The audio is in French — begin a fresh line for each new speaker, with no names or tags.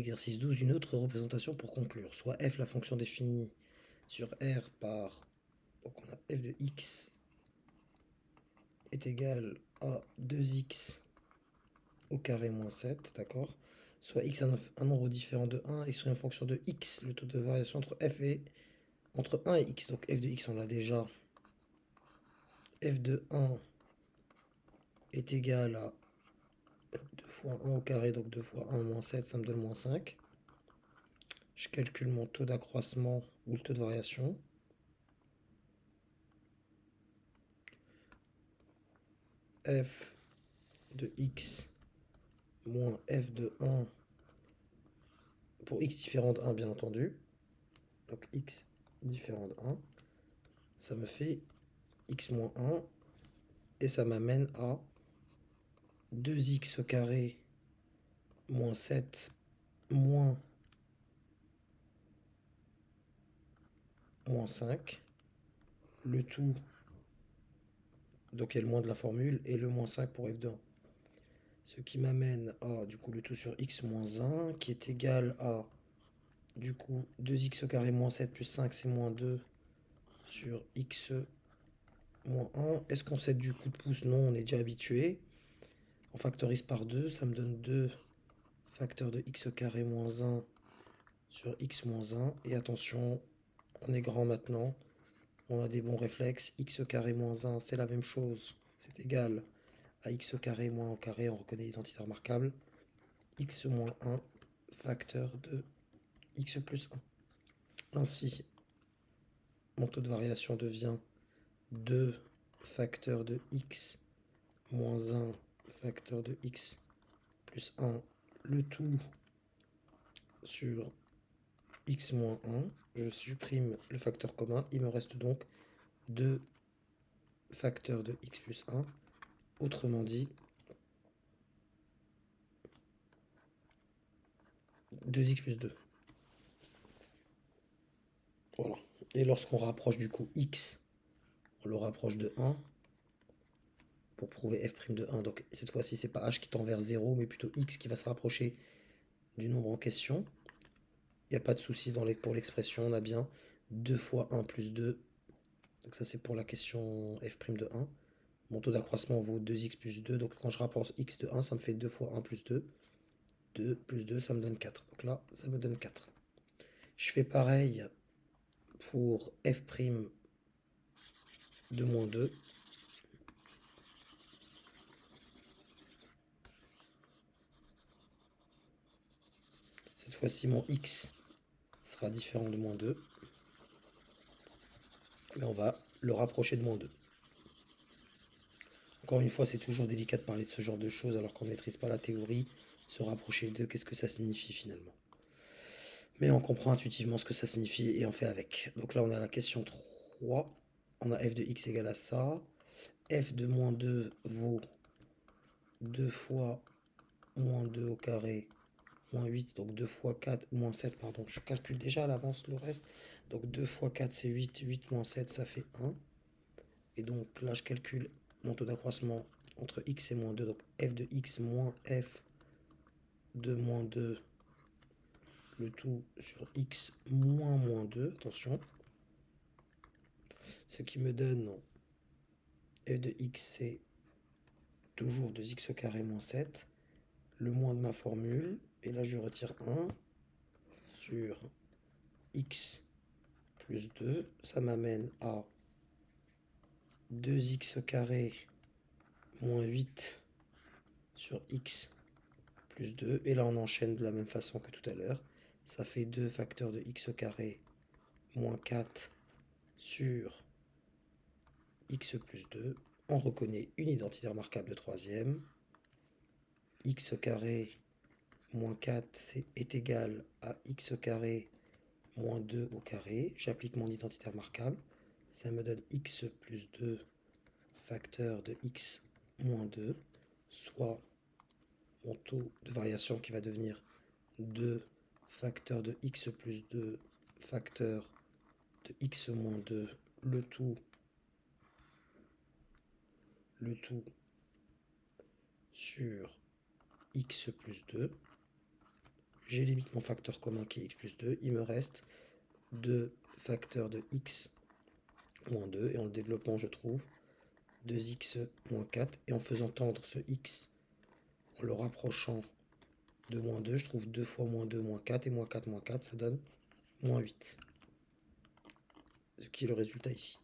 Exercice 12, une autre représentation pour conclure. Soit f, la fonction définie sur R par, donc on a f de x est égal à 2x au carré moins 7, d'accord. Soit x un nombre différent de 1, exprimé en fonction de x, le taux de variation entre f et entre 1 et x. Donc f de x, on l'a déjà. F de 1 est égal à 2 fois 1 au carré, donc 2 fois 1 moins 7, ça me donne moins 5. Je calcule mon taux d'accroissement ou le taux de variation. F de x moins f de 1 pour x différent de 1 bien entendu. Donc x différent de 1, ça me fait x moins 1 et ça m'amène à 2x au carré moins 7 moins 5. Le tout, donc il y a le moins de la formule, et le moins 5 pour f de 1. Ce qui m'amène à, du coup, le tout sur x moins 1, qui est égal à, du coup, 2x au carré moins 7 plus 5, c'est moins 2 sur x moins 1. Est-ce qu'on sait du coup de pouce? Non, on est déjà habitué. On factorise par 2, ça me donne 2 facteur de x au carré moins 1 sur x moins 1. Et attention, on est grand maintenant. On a des bons réflexes. X au carré moins 1, c'est la même chose. C'est égal à x au carré moins 1 au carré. On reconnaît l'identité remarquable. X moins 1 facteur de x plus 1. Ainsi, mon taux de variation devient 2 facteur de x moins 1 facteur de x plus 1. Le tout sur x moins 1. Je supprime le facteur commun. Il me reste donc 2 facteurs de x plus 1. Autrement dit, 2x plus 2. Voilà. Et lorsqu'on rapproche du coup x, on le rapproche de 1 pour prouver f' de 1. Donc cette fois-ci, c'est pas h qui tend vers 0, mais plutôt x qui va se rapprocher du nombre en question. Il n'y a pas de souci pour l'expression, on a bien 2 fois 1 plus 2. Donc ça, c'est pour la question f' de 1. Mon taux d'accroissement vaut 2x plus 2. Donc quand je rapproche x de 1, ça me fait 2 fois 1 plus 2. 2 plus 2, ça me donne 4. Donc là, ça me donne 4. Je fais pareil pour f' de moins 2. Cette fois-ci, mon x sera différent de moins 2. Mais on va le rapprocher de moins 2. Encore une fois, c'est toujours délicat de parler de ce genre de choses alors qu'on ne maîtrise pas la théorie. Se rapprocher d'eux, qu'est-ce que ça signifie finalement? Mais on comprend intuitivement ce que ça signifie et on fait avec. Donc là, on est à la question 3. On a f de x égale à ça. F de moins 2 vaut 2 fois moins 2 au carré moins 8. Donc 2 fois 4, moins 7, pardon. Je calcule déjà à l'avance le reste. Donc 2 fois 4, c'est 8. 8 moins 7, ça fait 1. Et donc là, je calcule mon taux d'accroissement entre x et moins 2. Donc f de x moins f de moins 2. Le tout sur x moins moins 2. Attention. Ce qui me donne f de x, c'est toujours 2x au carré moins 7. Le moins de ma formule. Et là, je retire 1 sur x plus 2. Ça m'amène à 2x au carré moins 8 sur x plus 2. Et là, on enchaîne de la même façon que tout à l'heure. Ça fait 2 facteurs de x au carré moins 4 sur x plus 2. On reconnaît une identité remarquable de troisième. X au carré moins 4 est égal à x au carré moins 2 au carré. J'applique mon identité remarquable. Ça me donne x plus 2 facteur de x moins 2, soit mon taux de variation qui va devenir 2 facteur de x plus 2 facteur de x moins 2, le tout sur x plus 2. J'ai limite mon facteur commun qui est x plus 2. Il me reste 2 facteurs de x moins 2. Et en le développant, je trouve 2x moins 4. Et en faisant tendre ce x, en le rapprochant de moins 2, je trouve 2 fois moins 2 moins 4. Et moins 4, ça donne moins 8. Ce qui est le résultat ici.